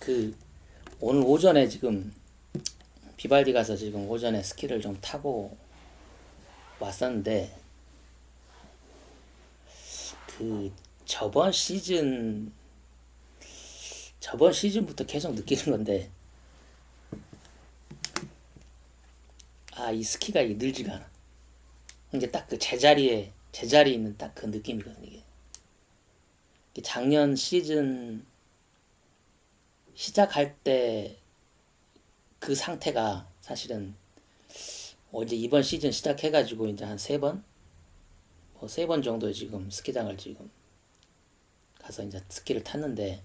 그 오늘 오전에 지금 비발디 가서 지금 오전에 스키를 좀 타고 왔었는데 그 저번 시즌 저번 시즌부터 계속 느끼는 건데 이 스키가 늘지가 않아. 이게 딱 그 제자리에 있는 딱 그 느낌이거든 이게. 작년 시즌 시작할 때 그 상태가 사실은 이제 이번 시즌 시작해가지고 이제 한 세 번, 뭐 세 번 정도 지금 스키장을 지금 가서 이제 스키를 탔는데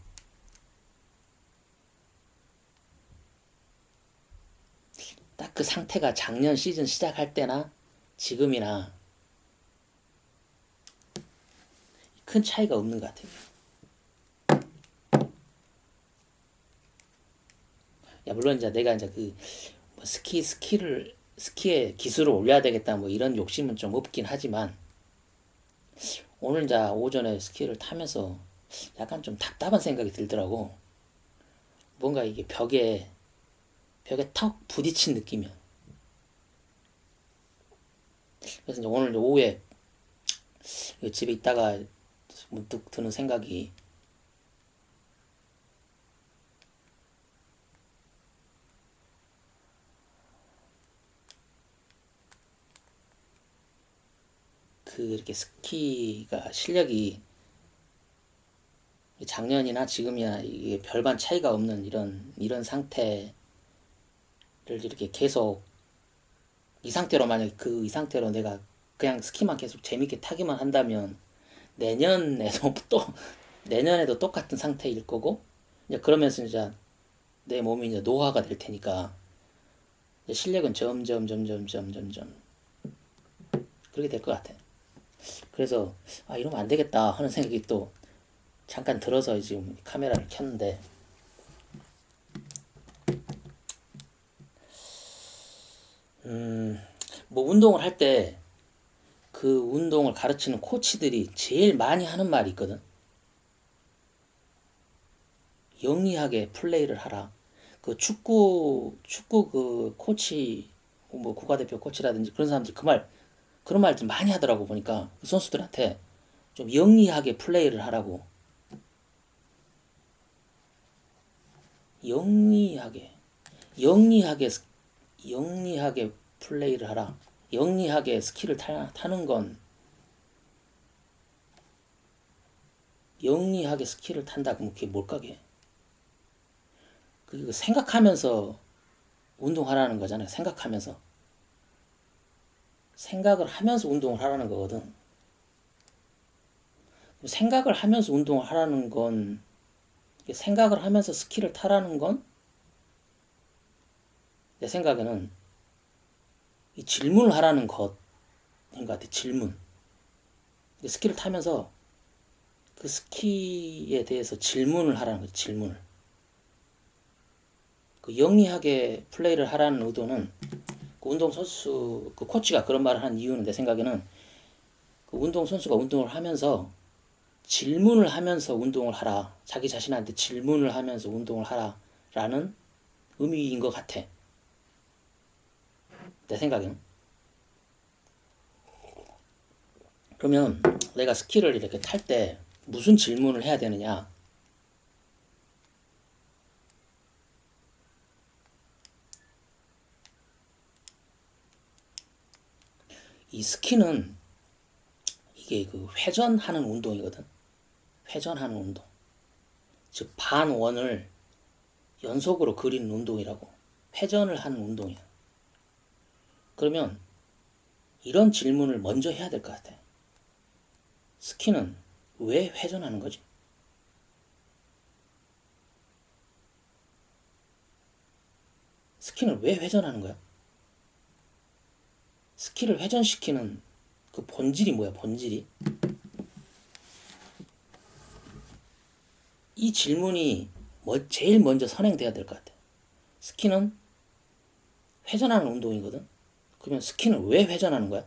딱 그 상태가 작년 시즌 시작할 때나 지금이나 큰 차이가 없는 것 같아요. 야, 물론 이제 내가 이제 뭐 스키의 기술을 올려야 되겠다 뭐 이런 욕심은 좀 없긴 하지만 오늘 이제 오전에 스키를 타면서 약간 좀 답답한 생각이 들더라고. 뭔가 이게 벽에 턱 부딪힌 느낌이야. 그래서 이제 오늘 오후에 집에 있다가 문득 드는 생각이 이렇게 스키가 실력이 작년이나 지금이나 이게 별반 차이가 없는 이런 상태를 이렇게 계속 이 상태로 만약 이 상태로 내가 그냥 스키만 계속 재밌게 타기만 한다면 내년에도 또 내년에도 똑같은 상태일 거고 이제 그러면서 이제 내 몸이 이제 노화가 될 테니까 실력은 점점 그렇게 될 것 같아. 그래서 이러면 안 되겠다 하는 생각이 또 잠깐 들어서 지금 카메라를 켰는데 뭐 운동을 할 때 그 운동을 가르치는 코치들이 제일 많이 하는 말이 있거든. 영리하게 플레이를 하라. 그 축구 그 코치, 뭐 국가대표 코치라든지 그런 사람들이 그런 말들 많이 하더라고 보니까 그 선수들한테 좀 영리하게 플레이를 하라고. 영리하게, 영리하게, 영리하게 플레이를 하라. 영리하게 스키를 타는 건 영리하게 스키를 탄다 그러면 그게 뭘까 게? 그게 생각하면서 운동하라는 거잖아요. 생각을 하면서 운동을 하라는 거거든. 생각을 하면서 운동을 하라는 건 생각을 하면서 스키를 타라는 건 내 생각에는 이 질문을 하라는 것인 것 같아. 질문. 스키를 타면서 그 스키에 대해서 질문을 하라는 거지. 질문을. 그 영리하게 플레이를 하라는 의도는 그 운동선수 그 코치가 그런 말을 한 이유는 내 생각에는 그 운동선수가 운동을 하면서 질문을 하면서 운동을 하라. 자기 자신한테 질문을 하면서 운동을 하라. 라는 의미인 것 같아. 내 생각에는. 그러면 내가 스키를 이렇게 탈 때 무슨 질문을 해야 되느냐? 이 스키는 이게 그 회전하는 운동이거든. 회전하는 운동. 즉 반원을 연속으로 그리는 운동이라고. 회전을 하는 운동이야. 그러면 이런 질문을 먼저 해야 될 것 같아. 스키는 왜 회전하는 거지? 스키는 왜 회전하는 거야? 스키를 회전시키는 그 본질이 뭐야, 본질이? 이 질문이 제일 먼저 선행돼야 될 것 같아. 스키는 회전하는 운동이거든? 그러면 스키는 왜 회전하는 거야?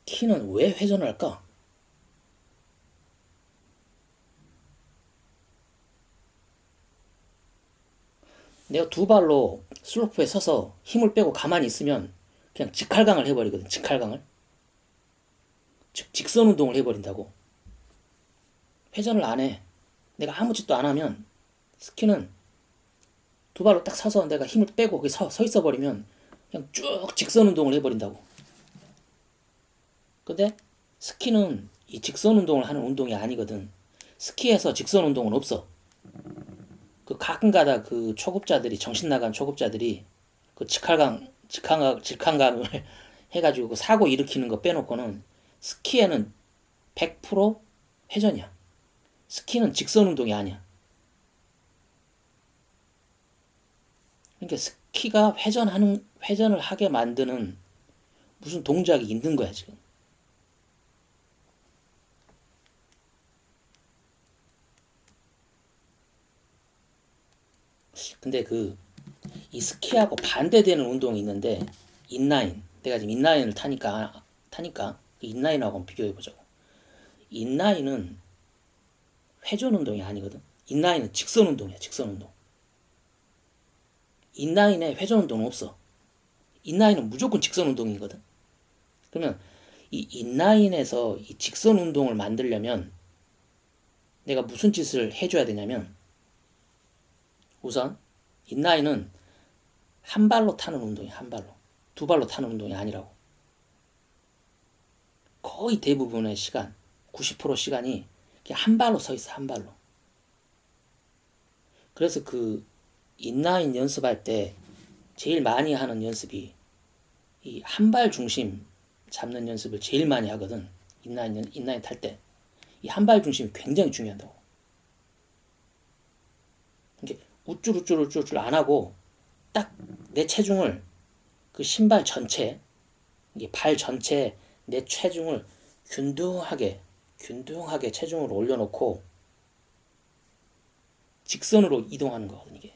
스키는 왜 회전을 할까? 내가 두 발로 슬로프에 서서 힘을 빼고 가만히 있으면 그냥 직할강을 해버리거든. 직할강을. 즉 직선 운동을 해버린다고. 회전을 안 해. 내가 아무 짓도 안 하면 스키는 두 발로 딱 서서 내가 힘을 빼고 거기 서 있어 버리면 그냥 쭉 직선 운동을 해버린다고. 근데 스키는 이 직선 운동을 하는 운동이 아니거든. 스키에서 직선 운동은 없어. 그 가끔가다 그 초급자들이 정신 나간 초급자들이 그 직항강을 해가지고 그 사고 일으키는 거 빼놓고는 스키에는 100% 회전이야. 스키는 직선 운동이 아니야. 그러니까 스키가 회전을 하게 만드는 무슨 동작이 있는 거야, 지금. 근데 이 스키하고 반대되는 운동이 있는데, 인라인. 내가 지금 인라인을 타니까 그 인라인하고 한번 비교해보자고. 인라인은 회전 운동이 아니거든. 인라인은 직선 운동이야, 직선 운동. 인라인에 회전 운동은 없어. 인라인은 무조건 직선 운동이거든. 그러면 이 인라인에서 이 직선 운동을 만들려면 내가 무슨 짓을 해줘야 되냐면, 우선 인라인은 한 발로 타는 운동이야, 한 발로. 두 발로 타는 운동이 아니라고. 거의 대부분의 시간, 90% 시간이 그냥 한 발로 서 있어, 한 발로. 그래서 그 인라인 연습할 때 제일 많이 하는 연습이 이 한 발 중심 잡는 연습을 제일 많이 하거든. 인라인 탈 때. 이 한 발 중심이 굉장히 중요하다고. 이게 우쭐우쭐 안 하고 딱 내 체중을 그 신발 전체, 이게 발 전체에 내 체중을 균등하게 체중을 올려놓고 직선으로 이동하는 거거든, 이게.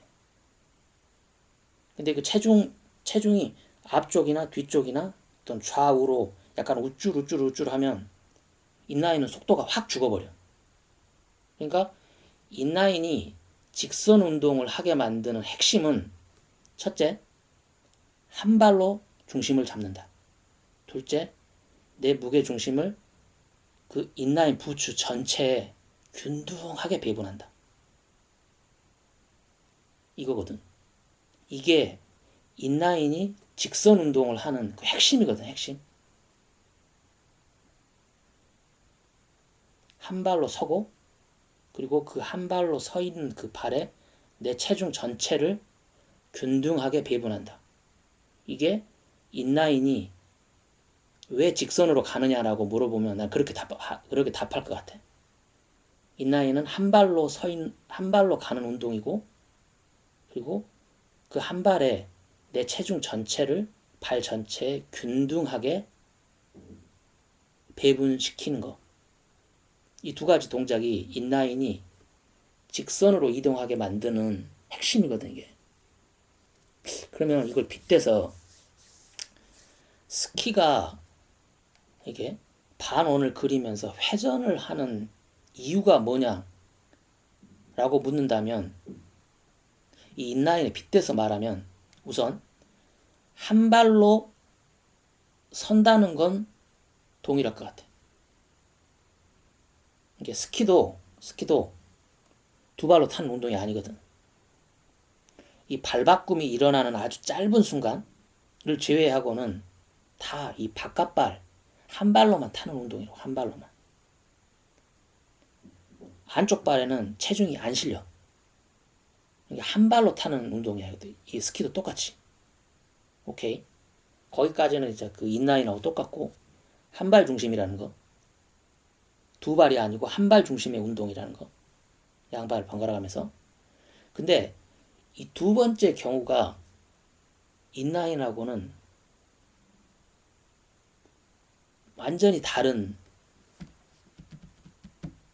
근데 그 체중이 앞쪽이나 뒤쪽이나 어떤 좌우로 약간 우쭐 하면 인라인은 속도가 확 죽어버려. 그러니까 인라인이 직선 운동을 하게 만드는 핵심은 첫째, 한 발로 중심을 잡는다. 둘째, 내 무게 중심을 그 인라인 부츠 전체에 균등하게 배분한다. 이거거든. 이게 인라인이 직선 운동을 하는 그 핵심이거든, 핵심. 한 발로 서고, 그리고 그 한 발로 서 있는 그 발에 내 체중 전체를 균등하게 배분한다. 이게 인라인이 왜 직선으로 가느냐라고 물어보면 난 그렇게 답할 것 같아. 인라인은 한 발로 가는 운동이고, 그리고 그 한 발에 내 체중 전체를 발 전체에 균등하게 배분시키는 거. 이 두 가지 동작이 인라인이 직선으로 이동하게 만드는 핵심이거든, 이게. 그러면 이걸 빗대서 스키가 이게 반원을 그리면서 회전을 하는 이유가 뭐냐라고 묻는다면, 이 인라인에 빗대서 말하면 우선 한 발로 선다는 건 동일할 것 같아. 이게 스키도 두 발로 타는 운동이 아니거든. 이 발바꿈이 일어나는 아주 짧은 순간을 제외하고는 다 이 바깥발 한 발로만 타는 운동이라고. 한 발로만. 한쪽 발에는 체중이 안 실려. 이게 한 발로 타는 운동이야. 이 스키도 똑같이. 오케이. 거기까지는 이제 그 인라인하고 똑같고, 한 발 중심이라는 거. 두 발이 아니고 한 발 중심의 운동이라는 거. 양발을 번갈아 가면서. 근데 이 두 번째 경우가 인라인하고는 완전히 다른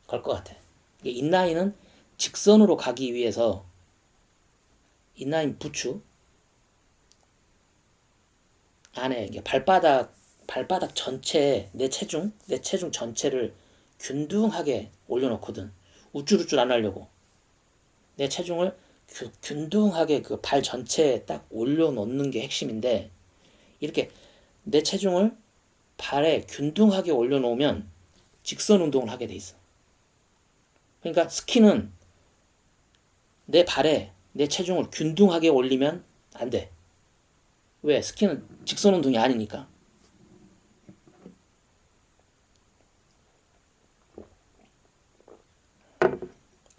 걸 것 같아. 인라인은 직선으로 가기 위해서 인라인 부츠 안에 발바닥 발바닥 전체에 내 체중 전체를 균등하게 올려놓거든. 우쭐우쭐 안 하려고. 내 체중을 균등하게 그 발 전체에 딱 올려놓는 게 핵심인데, 이렇게 내 체중을 발에 균등하게 올려놓으면 직선 운동을 하게 돼 있어. 그러니까 스키는 내 발에 내 체중을 균등하게 올리면 안 돼. 왜? 스키는 직선 운동이 아니니까.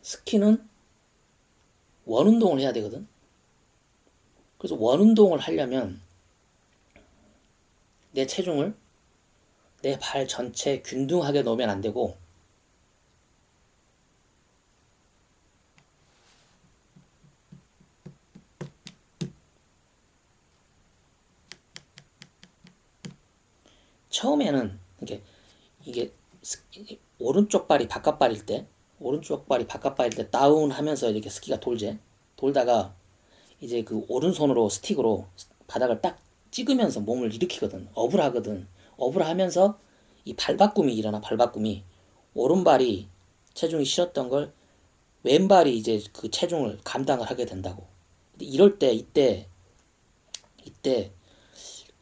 스키는 원 운동을 해야 되거든. 그래서 원 운동을 하려면 내 체중을 내 발 전체에 균등하게 놓으면 안 되고, 처음에는 이게 오른쪽 발이 바깥발일 때 다운 하면서 이렇게 스키가 돌다가 이제 그 오른손으로 스틱으로 바닥을 딱 찍으면서 몸을 일으키거든. 업을 하거든. 업을 하면서 이 발바꿈이 일어나. 발바꿈이 오른발이 체중이 실었던 걸 왼발이 이제 그 체중을 감당을 하게 된다고. 이럴 때 이때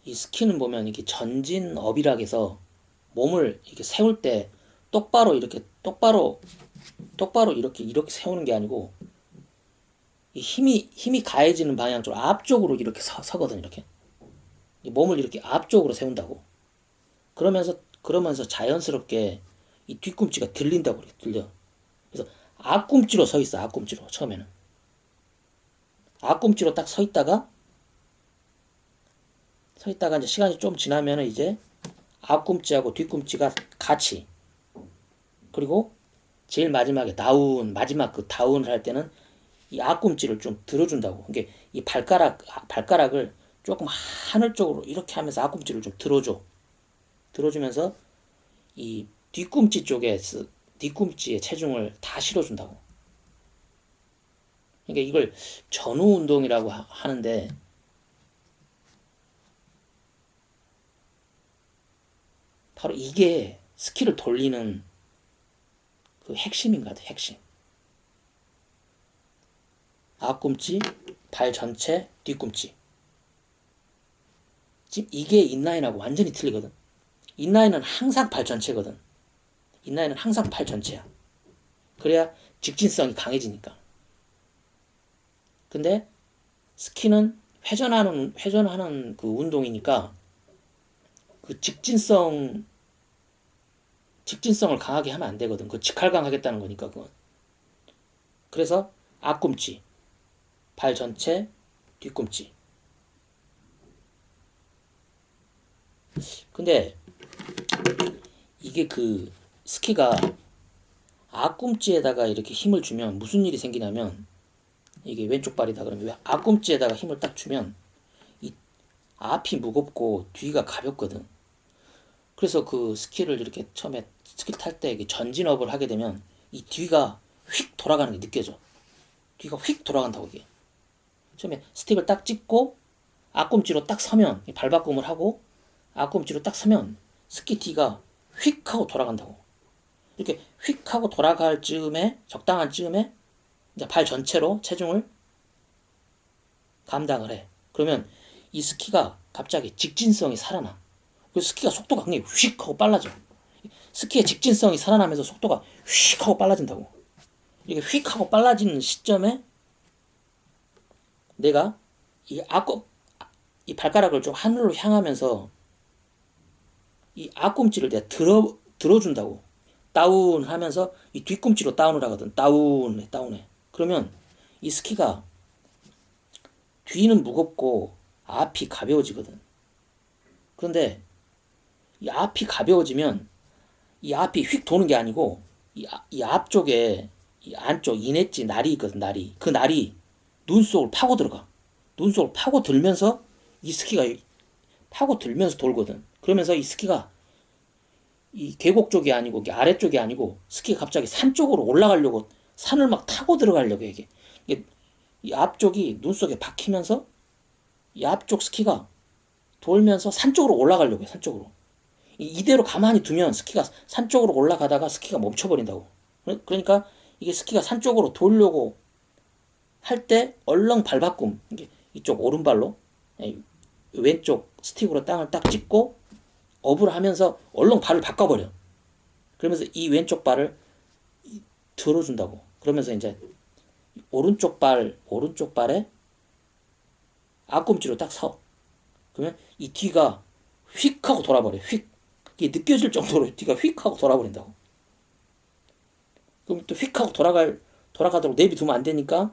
이 스키는 보면 이게 전진업이라 해서 몸을 이렇게 세울 때 똑바로 이렇게 세우는 게 아니고, 이 힘이 가해지는 방향 쪽으로 앞쪽으로 이렇게 서거든. 이렇게 몸을 이렇게 앞쪽으로 세운다고. 그러면서 자연스럽게 이 뒤꿈치가 들린다고 그래. 들려. 그래서 앞꿈치로 서 있어. 앞꿈치로 처음에는 앞꿈치로 딱 서 있다가 이제 시간이 좀 지나면은 이제 앞꿈치하고 뒤꿈치가 같이, 그리고 제일 마지막에 마지막 그 다운을 할 때는 이 앞꿈치를 좀 들어준다고. 이게 이 발가락을 조금 하늘 쪽으로 이렇게 하면서 앞꿈치를 좀 들어주면서 이 뒤꿈치에 체중을 다 실어준다고. 그러니까 이걸 전후 운동이라고 하는데, 바로 이게 스키를 돌리는 그 핵심인 것 같아. 핵심. 앞꿈치, 발 전체, 뒤꿈치. 지금 이게 인라인하고 완전히 틀리거든. 인라인은 항상 발 전체거든. 인라인은 항상 발 전체야. 그래야 직진성이 강해지니까. 근데 스키는 회전하는 그 운동이니까 그 직진성을 강하게 하면 안 되거든. 그 직할강하겠다는 거니까 그건. 그래서 앞꿈치, 발 전체, 뒤꿈치. 근데 이게 그 스키가 앞꿈치에다가 이렇게 힘을 주면 무슨 일이 생기냐면, 이게 왼쪽 발이다 그러면 앞꿈치에다가 힘을 딱 주면 이 앞이 무겁고 뒤가 가볍거든. 그래서 그 스키를 이렇게 처음에 스키 탈 때 전진업을 하게 되면 이 뒤가 휙 돌아가는 게 느껴져. 뒤가 휙 돌아간다고 이게. 처음에 스틱을 딱 찍고 앞꿈치로 딱 서면, 발바꿈을 하고 앞꿈치로 딱 서면 스키 뒤가 휙 하고 돌아간다고. 이렇게 휙 하고 돌아갈 즈음에, 적당한 즈음에 이제 발 전체로 체중을 감당을 해. 그러면 이 스키가 갑자기 직진성이 살아나. 그 스키가 속도가 굉장히 휙 하고 빨라져. 스키의 직진성이 살아나면서 속도가 휙 하고 빨라진다고. 이렇게 휙 하고 빨라지는 시점에 내가 이 발가락을 좀 하늘로 향하면서 이 앞꿈치를 내가 들어준다고. 다운 하면서 이 뒤꿈치로 다운을 하거든. 다운해. 그러면 이 스키가 뒤는 무겁고 앞이 가벼워지거든. 그런데 이 앞이 가벼워지면 이 앞이 휙 도는 게 아니고 이 앞쪽에 이 안쪽 이넷지 날이 있거든. 그 날이 눈 속을 파고 들어가. 눈 속을 파고 들면서 이 스키가 파고 들면서 돌거든. 그러면서 이 스키가 이 계곡 쪽이 아니고 아래쪽이 아니고 스키가 갑자기 산 쪽으로 올라가려고, 산을 막 타고 들어가려고 해. 이게 이 앞쪽이 눈 속에 박히면서 이 앞쪽 스키가 돌면서 산 쪽으로 올라가려고 해. 산 쪽으로. 이대로 가만히 두면 스키가 산 쪽으로 올라가다가 스키가 멈춰버린다고. 그러니까 이게 스키가 산 쪽으로 돌려고 할 때 얼렁 발바꿈, 이쪽 오른발로 왼쪽 스틱으로 땅을 딱 찍고 업을 하면서 얼렁 발을 바꿔버려. 그러면서 이 왼쪽 발을 들어준다고. 그러면서 이제 오른쪽 발에 앞꿈치로 딱 서. 그러면 이 뒤가 휙 하고 돌아버려. 휙. 이게 느껴질 정도로 뒤가 휙 하고 돌아버린다고. 그럼 또 휙 하고 돌아가도록 내비두면 안 되니까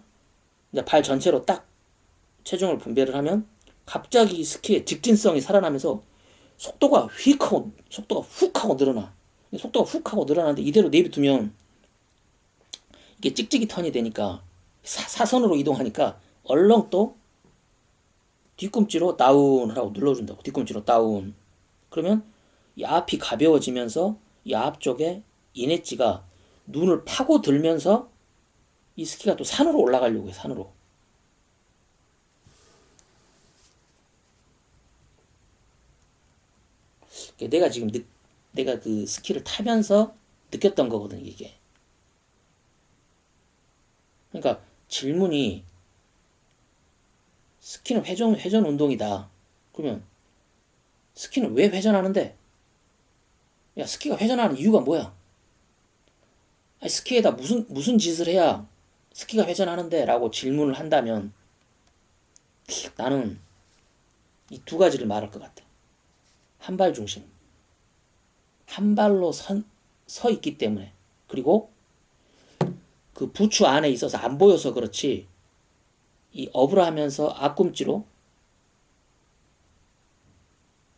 이제 발 전체로 딱 체중을 분배를 하면 갑자기 스키의 직진성이 살아나면서 속도가 훅 하고 늘어나. 속도가 훅 하고 늘어나는데 이대로 내비두면 이게 찍찍이 턴이 되니까 사선으로 이동하니까 얼렁 또 뒤꿈치로 다운을 하고 눌러준다고. 뒤꿈치로 다운. 그러면 이 앞이 가벼워지면서 이 앞쪽에 인엣지가 눈을 파고들면서 이 스키가 또 산으로 올라가려고 해. 산으로. 내가 그 스키를 타면서 느꼈던 거거든, 이게. 그러니까 질문이 스키는 회전 운동이다. 그러면 스키는 왜 회전하는데? 야, 스키가 회전하는 이유가 뭐야? 아니, 스키에다 무슨 짓을 해야 스키가 회전하는데? 라고 질문을 한다면 나는 이 두 가지를 말할 것 같아. 한 발 중심. 한 발로 서 있기 때문에. 그리고 그 부츠 안에 있어서 안 보여서 그렇지, 이 업을 하면서 앞꿈치로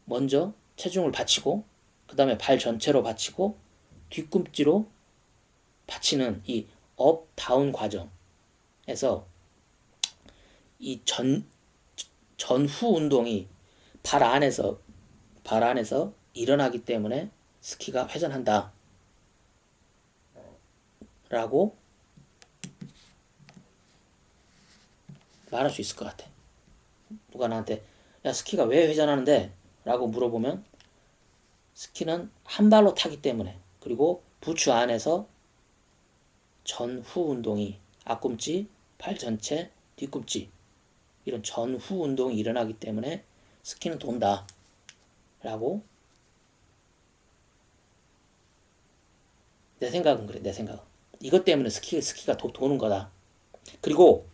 먼저 체중을 받치고 그 다음에 발 전체로 받치고 뒤꿈치로 받치는 이 업 다운 과정에서 이 전후 운동이 발 안에서 일어나기 때문에 스키가 회전한다 라고 말할 수 있을 것 같아. 누가 나한테 야, 스키가 왜 회전하는데? 라고 물어보면 스키는 한 발로 타기 때문에, 그리고 부츠 안에서 전후 운동이 앞꿈치, 발 전체, 뒤꿈치 이런 전후 운동이 일어나기 때문에 스키는 돈다 라고. 내 생각은 그래. 내 생각은 이것 때문에 스키가 도는 거다. 그리고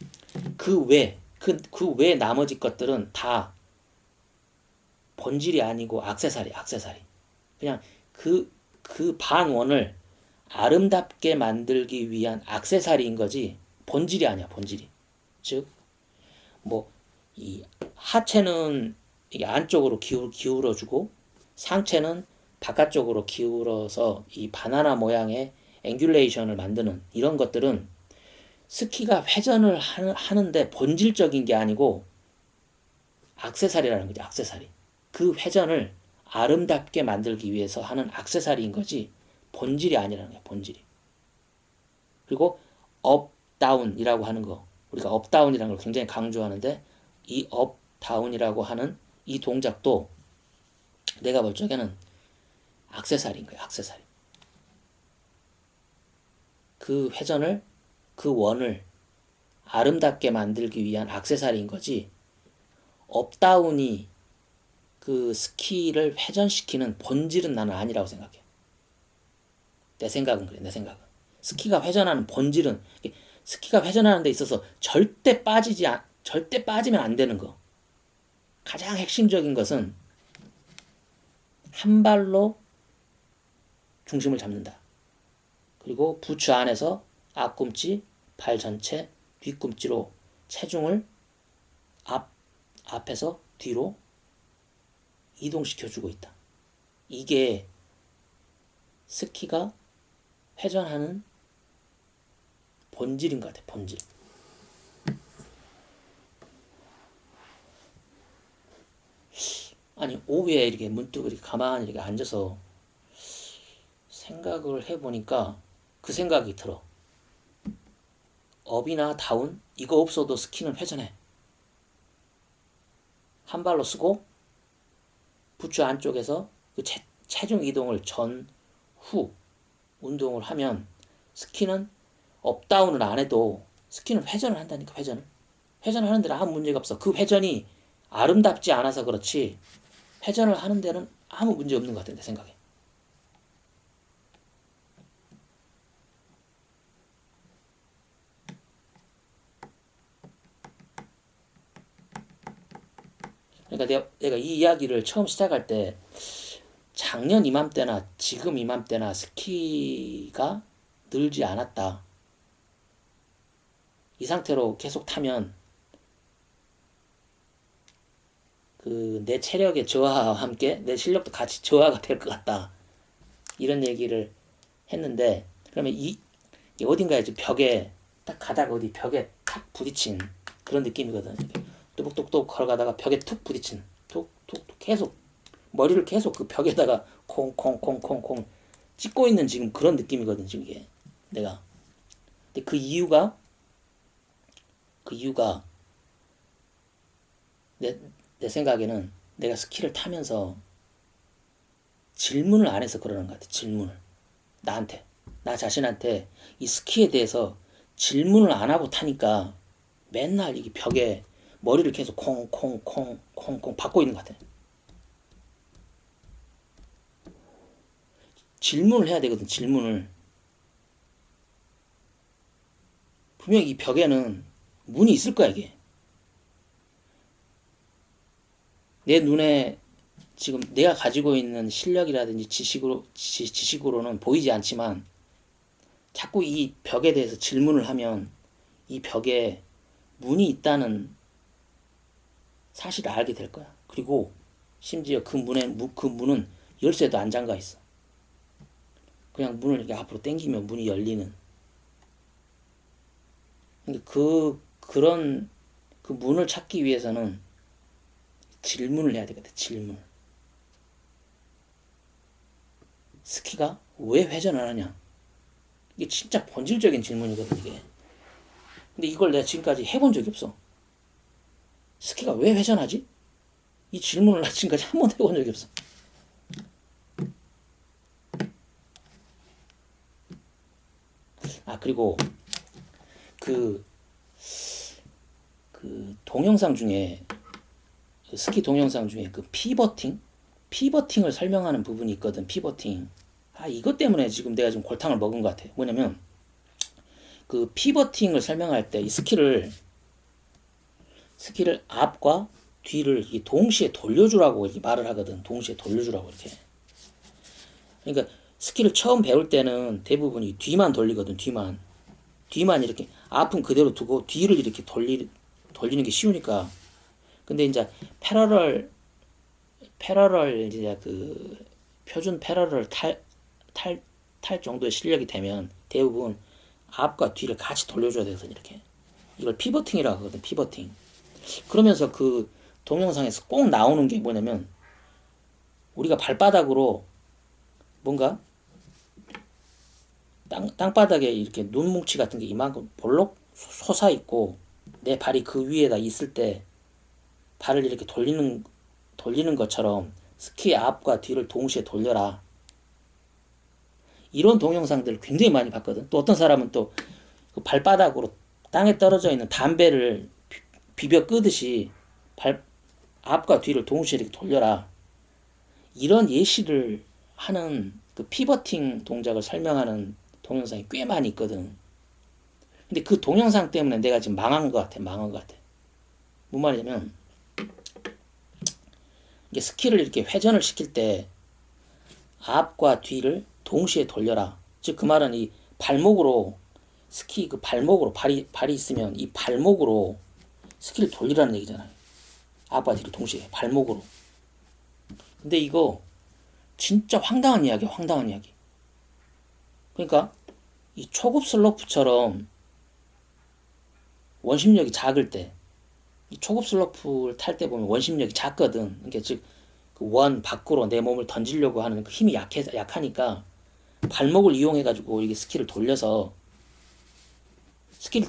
그 외 나머지 것들은 다 본질이 아니고 액세서리. 그냥 그 반원을 아름답게 만들기 위한 액세서리인 거지 본질이 아니야. 본질이. 즉 뭐 이 하체는 이게 안쪽으로 기울어주고 상체는 바깥쪽으로 기울어서 이 바나나 모양의 앵귤레이션을 만드는 이런 것들은 스키가 회전을 하는데 본질적인 게 아니고 액세서리라는 거죠. 액세서리. 그 회전을 아름답게 만들기 위해서 하는 액세서리인 거지 본질이 아니라는 거예요. 본질이. 그리고 업 다운이라고 하는 거, 우리가 업 다운이라는 걸 굉장히 강조하는데 이 업 다운이라고 하는 이 동작도 내가 볼 적에는 액세서리인 거예요. 액세서리. 그 회전을, 그 원을 아름답게 만들기 위한 액세서리인 거지 업다운이 그 스키를 회전시키는 본질은 나는 아니라고 생각해. 내 생각은 그래. 내 생각은 스키가 회전하는 본질은, 스키가 회전하는 데 있어서 절대 빠지면 안 되는 거, 가장 핵심적인 것은 한 발로 중심을 잡는다. 그리고 부츠 안에서 앞꿈치, 발 전체, 뒤꿈치로 체중을 앞에서 뒤로 이동시켜주고 있다. 이게 스키가 회전하는 본질인 것 같아. 본질. 아니 오후에 이렇게 문득 이렇게 가만히 이렇게 앉아서 생각을 해보니까 그 생각이 들어. 업이나 다운 이거 없어도 스키는 회전해. 한 발로 쓰고 부츠 안쪽에서 그 체중 이동을 전후 운동을 하면 스키는 업다운을 안 해도 스키는 회전을 한다니까. 회전을 하는 데는 아무 문제가 없어. 그 회전이 아름답지 않아서 그렇지 회전을 하는 데는 아무 문제 없는 것 같아 내 생각에. 그러니까 내가 이 이야기를 처음 시작할 때 작년 이맘때나 지금 이맘때나 스키가 늘지 않았다. 이 상태로 계속 타면 그 내 체력의 저하와 함께 내 실력도 같이 저하가 될 것 같다. 이런 얘기를 했는데 그러면 이 어딘가에 벽에 딱 가다가 어디 벽에 탁 부딪힌 그런 느낌이거든. 뚜벅뚜벅 걸어가다가 벽에 툭 부딪힌 툭툭툭 계속 머리를 계속 그 벽에다가 콩콩콩콩콩 찍고 있는 지금 그런 느낌이거든 지금 이게 내가. 근데 그 이유가 내 생각에는 내가 스키를 타면서 질문을 안 해서 그러는 것 같아. 질문을 나한테 나 자신한테 이 스키에 대해서 질문을 안 하고 타니까 맨날 이 벽에 머리를 계속 콩콩콩콩콩 받고 있는 것 같아. 질문을 해야 되거든. 질문을. 분명히 이 벽에는 문이 있을 거야 이게. 내 눈에 지금 내가 가지고 있는 실력이라든지 지식으로는 보이지 않지만 자꾸 이 벽에 대해서 질문을 하면 이 벽에 문이 있다는 사실을 알게 될 거야. 그리고 심지어 그 문은 열쇠도 안 잠가 있어. 그냥 문을 이렇게 앞으로 당기면 문이 열리는. 그런 그 문을 찾기 위해서는 질문을 해야 되거든. 질문. 스키가 왜 회전을 하냐? 이게 진짜 본질적인 질문이거든 이게. 근데 이걸 내가 지금까지 해본 적이 없어. 스키가 왜 회전하지? 이 질문을 나 지금까지 한 번도 해본 적이 없어. 아 그리고 그, 그 동영상 중에 그 스키 동영상 중에 그 피버팅을 설명하는 부분이 있거든. 피버팅. 아 이것 때문에 지금 내가 좀 골탕을 먹은 것 같아. 뭐냐면 그 피버팅을 설명할 때 이 스키를 앞과 뒤를 동시에 돌려주라고 이렇게 말을 하거든. 동시에 돌려주라고 이렇게. 그러니까 스키를 처음 배울 때는 대부분이 뒤만 돌리거든. 뒤만 이렇게 앞은 그대로 두고 뒤를 이렇게 돌리는 게 쉬우니까. 근데 이제 패러럴 이제 그 표준 패러럴 탈 정도의 실력이 되면 대부분 앞과 뒤를 같이 돌려줘야 되거든 이렇게. 이걸 피버팅이라고 하거든. 피버팅. 그러면서 그 동영상에서 꼭 나오는 게 뭐냐면 우리가 발바닥으로 뭔가 땅바닥에 이렇게 눈뭉치 같은 게 이만큼 볼록 솟아 있고 내 발이 그 위에다 있을 때 발을 이렇게 돌리는 것처럼 스키 앞과 뒤를 동시에 돌려라. 이런 동영상들을 굉장히 많이 봤거든. 또 어떤 사람은 또 그 발바닥으로 땅에 떨어져 있는 담배를 비벼 끄듯이 발 앞과 뒤를 동시에 이렇게 돌려라. 이런 예시를 하는 그 피버팅 동작을 설명하는 동영상이 꽤 많이 있거든. 근데 그 동영상 때문에 내가 지금 망한 것 같아. 뭔 말이냐면 이게 스키를 이렇게 회전을 시킬 때 앞과 뒤를 동시에 돌려라. 즉 그 말은 이 발목으로 스키 그 발목으로 발이 있으면 이 발목으로 스키를 돌리라는 얘기잖아요. 앞과 뒤를 동시에 발목으로. 근데 이거 진짜 황당한 이야기야. 황당한 이야기. 그러니까 이 초급 슬로프처럼 원심력이 작을 때 이 초급 슬로프를 탈 때 보면 원심력이 작거든. 그러니까 즉 그 원 밖으로 내 몸을 던지려고 하는 그 힘이 약하니까 발목을 이용해 가지고 이게 스키를 돌려서 스키를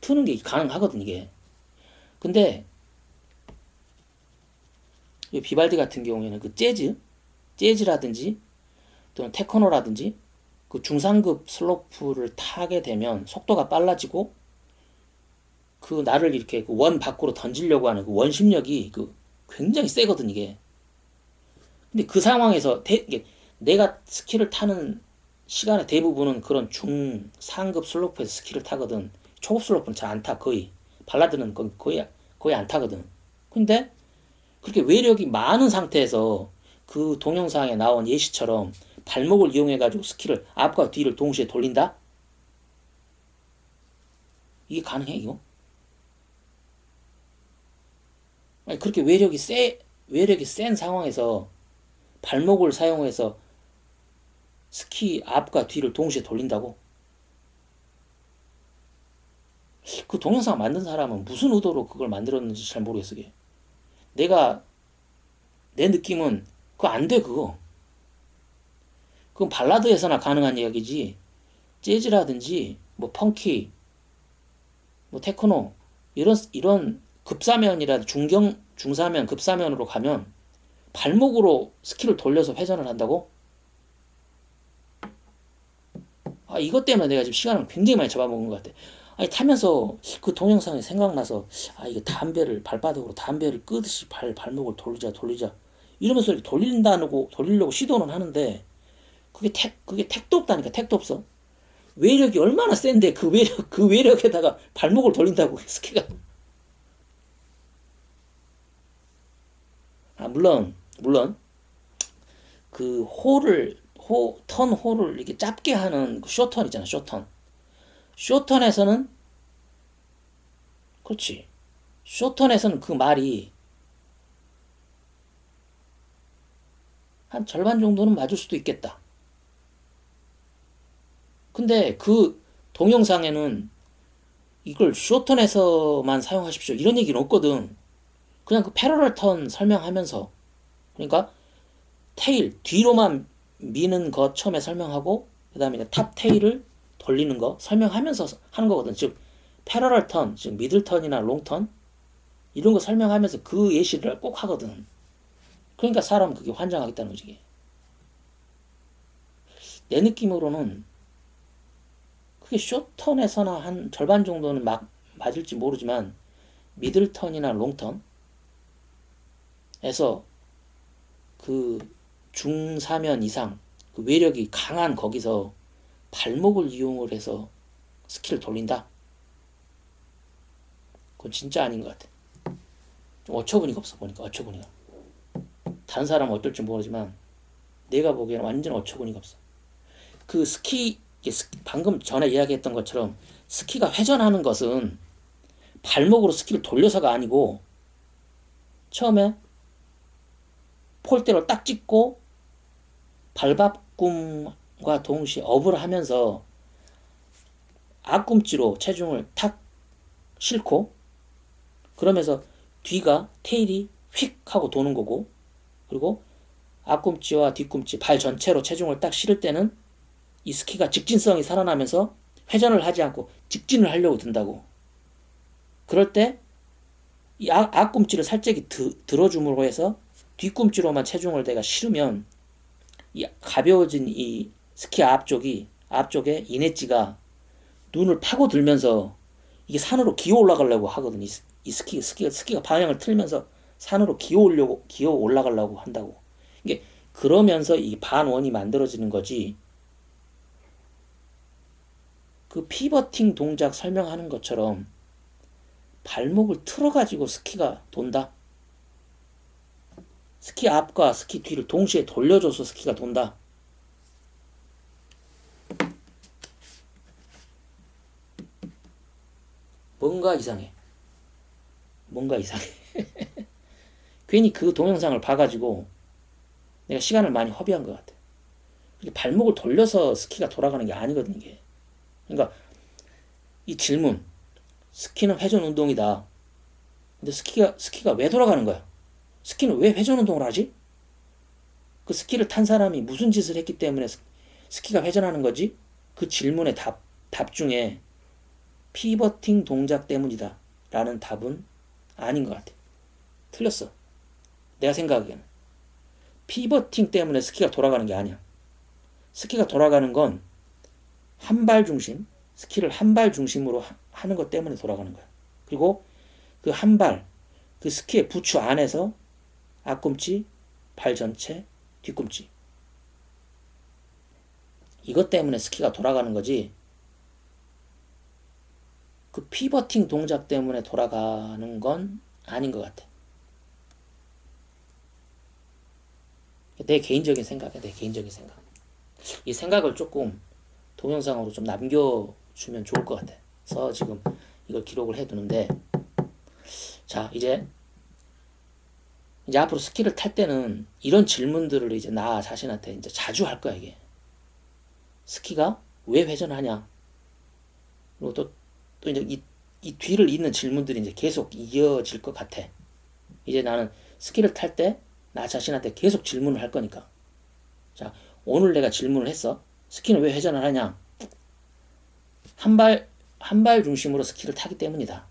트는 게 가능하거든 이게. 근데 이 비발디 같은 경우에는 그 재즈 재즈라든지 또는 테크노라든지 그 중상급 슬로프를 타게 되면 속도가 빨라지고 그 나를 이렇게 그 원 밖으로 던지려고 하는 그 원심력이 그 굉장히 세거든 이게. 근데 그 상황에서 이게 내가 스키를 타는 시간의 대부분은 그런 중상급 슬로프에서 스키를 타거든. 초급 슬로프는 잘 안 타. 거의 발라드는 거의 안 타거든. 근데 그렇게 외력이 많은 상태에서 그 동영상에 나온 예시처럼 발목을 이용해 가지고 스키를 앞과 뒤를 동시에 돌린다? 이게 가능해 이거? 아니 그렇게 외력이 센 상황에서 발목을 사용해서 스키 앞과 뒤를 동시에 돌린다고? 그 동영상 만든 사람은 무슨 의도로 그걸 만들었는지 잘 모르겠어. 이게. 내가 내 느낌은 그거 안 돼 그거. 그건 발라드에서나 가능한 이야기지. 재즈라든지 뭐 펑키, 뭐 테크노 이런 급사면이라 중사면 급사면으로 가면 발목으로 스키를 돌려서 회전을 한다고? 아 이것 때문에 내가 지금 시간을 굉장히 많이 잡아먹은 것 같아. 아니 타면서 그 동영상이 생각나서 아 이게 담배를 발바닥으로 담배를 끄듯이 발목을 돌리자 이러면서 이렇게 돌리려고 시도는 하는데 그게 택도 없다니까. 택도 없어. 외력이 얼마나 센데 그 외력에다가 발목을 돌린다고 스키가. 아 물론 그 턴 홀을 이렇게 짧게 하는 그 쇼턴 있잖아. 쇼턴에서는 그렇지. 쇼턴에서는 그 말이 한 절반 정도는 맞을 수도 있겠다. 근데 그 동영상에는 이걸 쇼턴에서만 사용하십시오 이런 얘기는 없거든. 그냥 그 패러럴 턴 설명하면서, 그러니까 테일 뒤로만 미는 거 처음에 설명하고 그 다음에 탑 테일을 돌리는 거 설명하면서 하는 거거든. 즉 패러럴 턴, 즉 미들 턴이나 롱 턴 이런 거 설명하면서 그 예시를 꼭 하거든. 그러니까 사람 그게 환장하겠다는 거지. 내 느낌으로는 그게 쇼턴에서나 한 절반 정도는 맞을지 모르지만 미들 턴이나 롱 턴에서 그 중사면 이상 그 외력이 강한 거기서 발목을 이용을 해서 스키를 돌린다? 그건 진짜 아닌 것 같아. 좀 어처구니가 없어. 보니까 어처구니가. 다른 사람은 어떨지 모르지만 내가 보기에는 완전 어처구니가 없어. 그 방금 전에 이야기했던 것처럼 스키가 회전하는 것은 발목으로 스키를 돌려서가 아니고 처음에 폴대로 딱 찍고 발바꿈과 동시에 업을 하면서 앞꿈치로 체중을 탁 싣고 그러면서 뒤가 테일이 휙 하고 도는 거고, 그리고 앞꿈치와 뒤꿈치 발 전체로 체중을 딱 실을 때는 이 스키가 직진성이 살아나면서 회전을 하지 않고 직진을 하려고 든다고. 그럴 때 이 앞꿈치를 살짝 들어줌으로 해서 뒤꿈치로만 체중을 내가 실으면 이 가벼워진 이 스키 앞쪽에 이넷지가 눈을 파고들면서 이게 산으로 기어 올라가려고 하거든. 이 스키가 방향을 틀면서 산으로 기어 올라가려고 한다고. 이게 그러면서 이 반원이 만들어지는 거지. 그 피버팅 동작 설명하는 것처럼 발목을 틀어가지고 스키가 돈다. 스키 앞과 스키 뒤를 동시에 돌려줘서 스키가 돈다. 뭔가 이상해. 뭔가 이상해. 괜히 그 동영상을 봐가지고 내가 시간을 많이 허비한 것 같아. 발목을 돌려서 스키가 돌아가는 게 아니거든 이게. 그러니까 이 질문, 스키는 회전 운동이다. 근데 스키가 왜 돌아가는 거야? 스키는 왜 회전 운동을 하지? 그 스키를 탄 사람이 무슨 짓을 했기 때문에 스키가 회전하는 거지? 그 질문의 답 중에 피버팅 동작 때문이다 라는 답은 아닌 것 같아. 틀렸어. 내가 생각하기에는. 피버팅 때문에 스키가 돌아가는 게 아니야. 스키가 돌아가는 건 한 발 중심, 스키를 한 발 중심으로 하는 것 때문에 돌아가는 거야. 그리고 그 한 발, 그 스키의 부츠 안에서 앞꿈치, 발 전체, 뒤꿈치. 이것 때문에 스키가 돌아가는 거지. 그 피버팅 동작 때문에 돌아가는 건 아닌 것 같아. 내 개인적인 생각이야, 내 개인적인 생각. 이 생각을 조금 동영상으로 좀 남겨주면 좋을 것 같아. 그래서 지금 이걸 기록을 해두는데, 자, 이제 앞으로 스키를 탈 때는 이런 질문들을 이제 나 자신한테 이제 자주 할 거야, 이게. 스키가 왜 회전하냐? 그리고 또 이제 이 뒤를 잇는 질문들이 이제 계속 이어질 것 같아. 이제 나는 스키를 탈 때 나 자신한테 계속 질문을 할 거니까. 자, 오늘 내가 질문을 했어. 스키는 왜 회전을 하냐? 한 발 중심으로 스키를 타기 때문이다.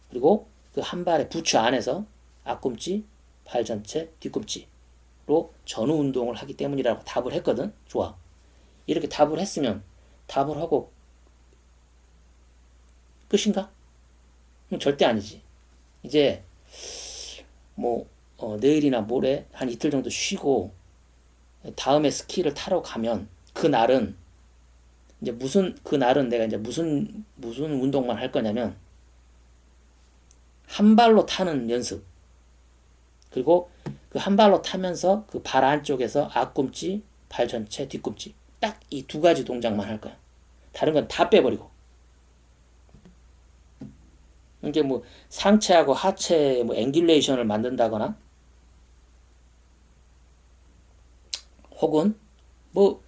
그리고 그 한 발의 부츠 안에서 앞꿈치, 발 전체, 뒤꿈치로 전후 운동을 하기 때문이라고 답을 했거든. 좋아. 이렇게 답을 했으면 답을 하고 끝인가? 절대 아니지. 이제 뭐 내일이나 모레 한 이틀 정도 쉬고 다음에 스키를 타러 가면 그날은 이제 그날은 내가 이제 무슨 운동만 할 거냐면 한 발로 타는 연습. 그리고 그 한 발로 타면서 그 발 안쪽에서 앞꿈치, 발 전체, 뒤꿈치. 딱 이 두 가지 동작만 할 거야. 다른 건 다 빼버리고. 이게 뭐 상체하고 하체 뭐 앵귤레이션을 만든다거나 혹은 뭐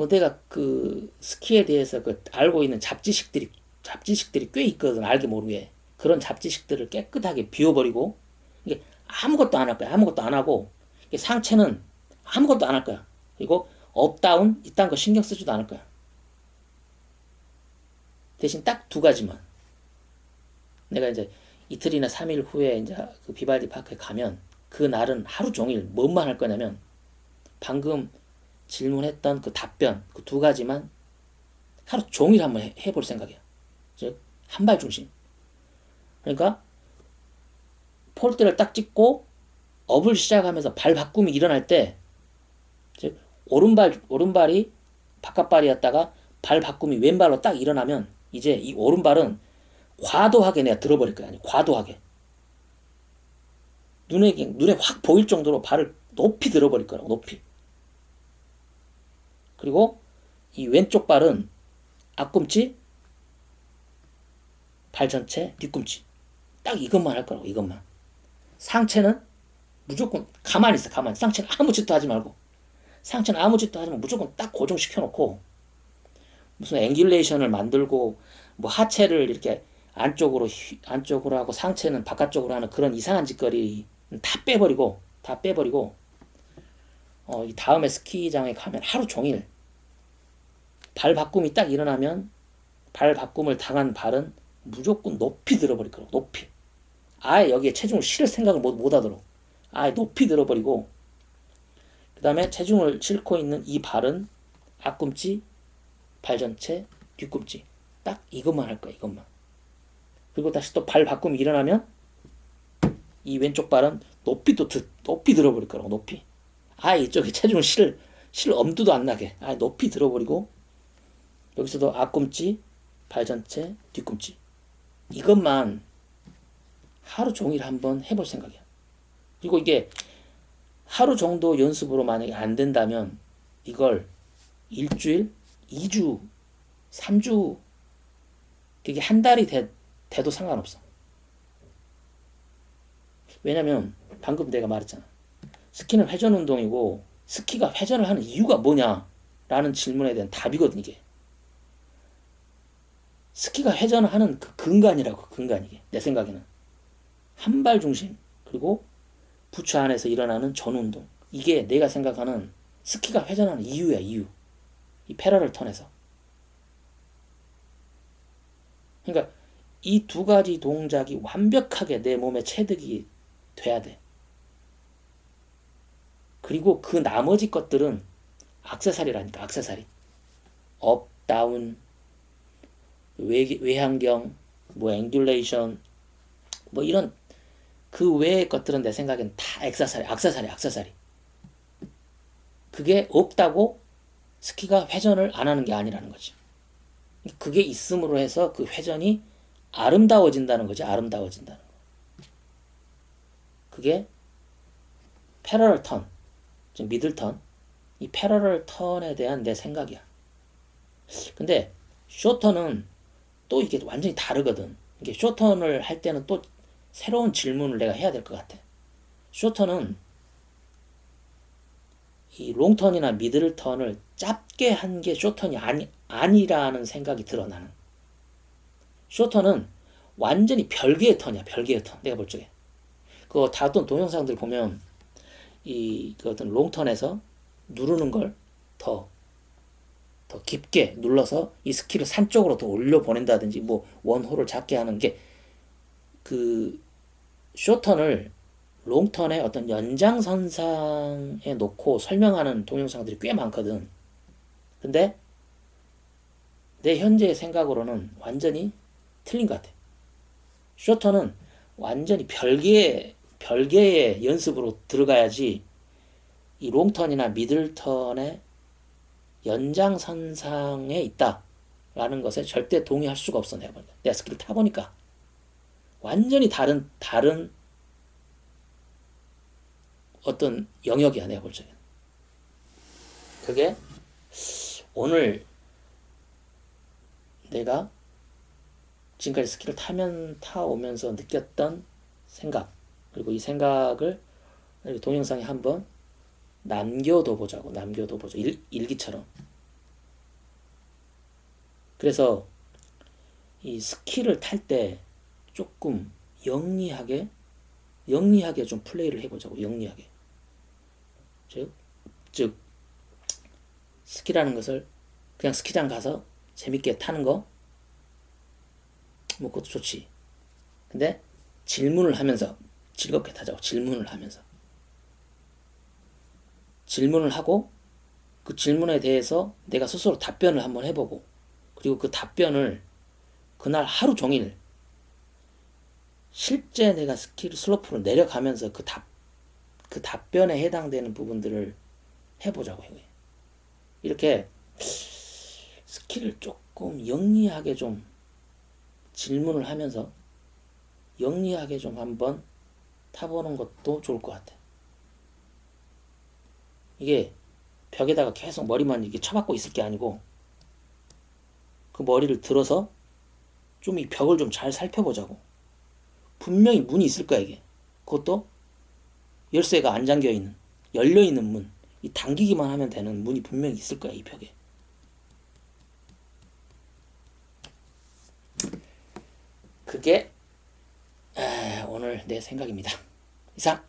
내가 그 스키에 대해서 그 알고 있는 잡지식들이 꽤 있거든. 알게 모르게. 그런 잡지식들을 깨끗하게 비워버리고 이게 아무것도 안 할 거야. 아무것도 안 하고 상체는 아무것도 안 할 거야. 그리고 업다운 이딴 거 신경 쓰지도 않을 거야. 대신 딱 두 가지만. 내가 이제 이틀이나 3일 후에 이제 그 비발디 파크에 가면 그 날은 하루 종일 뭔만 할 거냐면 방금 질문했던 그 답변 그 두 가지만 하루 종일 한번 해볼 생각이야. 즉 한 발 중심. 그러니까 폴대를 딱 찍고 업을 시작하면서 발 바꿈이 일어날 때, 즉 오른발이 바깥발이었다가 발 바꿈이 왼발로 딱 일어나면 이제 이 오른발은 과도하게 내가 들어버릴 거야. 아니 과도하게 눈에 확 보일 정도로 발을 높이 들어버릴 거라고. 높이. 그리고 이 왼쪽 발은 앞꿈치, 발 전체, 뒤꿈치. 딱 이것만 할 거라고. 이것만. 상체는 무조건 가만히 있어. 가만히. 상체는 아무 짓도 하지 말고. 상체는 아무 짓도 하지 말고 무조건 딱 고정시켜 놓고 무슨 앵귤레이션을 만들고 뭐 하체를 이렇게 안쪽으로 하고 상체는 바깥쪽으로 하는 그런 이상한 짓거리 다 빼버리고 이 다음에 스키장에 가면 하루 종일 발 바꿈이 딱 일어나면 발 바꿈을 당한 발은 무조건 높이 들어버릴 거라고. 높이. 아예 여기에 체중을 실을 생각을 못 하도록 아예 높이 들어버리고 그 다음에 체중을 싣고 있는 이 발은 앞꿈치, 발 전체, 뒤꿈치. 딱 이것만 할 거야. 이것만. 그리고 다시 또 발 바꿈이 일어나면 이 왼쪽 발은 높이 들어버릴 거라고. 높이. 아예 이쪽에 체중을 실 엄두도 안 나게 아예 높이 들어버리고 여기서도 앞꿈치, 발 전체, 뒤꿈치. 이것만 하루 종일 한번 해볼 생각이야. 그리고 이게 하루 정도 연습으로 만약에 안 된다면 이걸 일주일, 2주, 3주, 그게 한 달이 돼도 상관없어. 왜냐면 방금 내가 말했잖아. 스키는 회전 운동이고 스키가 회전을 하는 이유가 뭐냐? 라는 질문에 대한 답이거든 이게. 스키가 회전을 하는 그 근간이라고. 근간 이게. 내 생각에는. 한 발 중심 그리고 부츠 안에서 일어나는 전운동. 이게 내가 생각하는 스키가 회전하는 이유야. 이유. 이 패러럴 턴에서. 그러니까 이 두 가지 동작이 완벽하게 내 몸에 체득이 돼야 돼. 그리고 그 나머지 것들은 액세서리라니까, 액세서리. 업, 다운, 외향경, 뭐 앵귤레이션, 뭐 이런 그 외의 것들은 내 생각엔 다 액세서리, 액세서리, 액세서리. 그게 없다고 스키가 회전을 안 하는 게 아니라는 거지. 그게 있음으로 해서 그 회전이 아름다워진다는 거지, 아름다워진다는 거. 그게 패러럴 턴, 즉 미들 턴, 이 패러럴 턴에 대한 내 생각이야. 근데 쇼턴은 또 이게 완전히 다르거든. 이게 쇼턴을 할 때는 또 새로운 질문을 내가 해야 될 것 같아. 쇼턴은 이 롱턴이나 미들턴을 짧게 한 게 쇼턴이 아니라는 생각이 들어, 나는. 쇼턴은 완전히 별개의 턴이야, 별개의 턴. 내가 볼 적에. 그거 다던 동영상들 보면, 그 어떤 롱턴에서 누르는 걸 더 깊게 눌러서 이 스키를 산 쪽으로 더 올려 보낸다든지, 뭐, 원호를 잡게 하는 게, 그, 쇼턴을 롱턴의 어떤 연장선상에 놓고 설명하는 동영상들이 꽤 많거든. 근데 내 현재의 생각으로는 완전히 틀린 것 같아. 쇼턴은 완전히 별개의 연습으로 들어가야지 이 롱턴이나 미들턴의 연장선상에 있다라는 것에 절대 동의할 수가 없어, 내가 보니까. 내가 스키를 타보니까. 완전히 다른 어떤 영역이야, 내가 볼 적에. 그게 오늘 내가 지금까지 스키를 타오면서 느꼈던 생각, 그리고 이 생각을 동영상에 한번 남겨둬 보자고, 남겨둬 보자. 일기처럼. 그래서 이 스키를 탈 때 조금 영리하게 좀 플레이를 해보자고, 영리하게. 즉, 스키라는 것을 그냥 스키장 가서 재밌게 타는 거, 뭐 그것도 좋지. 근데 질문을 하면서 즐겁게 타자고, 질문을 하면서. 질문을 하고 그 질문에 대해서 내가 스스로 답변을 한번 해보고, 그리고 그 답변을 그날 하루 종일 실제 내가 스키를 슬로프를 내려가면서 그 답변에 해당되는 부분들을 해보자고 해요. 이렇게 스키를 조금 영리하게 좀 질문을 하면서 영리하게 좀 한번 타보는 것도 좋을 것 같아. 이게 벽에다가 계속 머리만 이렇게 쳐박고 있을 게 아니고, 그 머리를 들어서 좀 이 벽을 좀 잘 살펴보자고. 분명히 문이 있을 거야, 이게. 그것도 열쇠가 안 잠겨 있는, 열려 있는 문. 이 당기기만 하면 되는 문이 분명히 있을 거야, 이 벽에. 그게 오늘 내 생각입니다. 이상.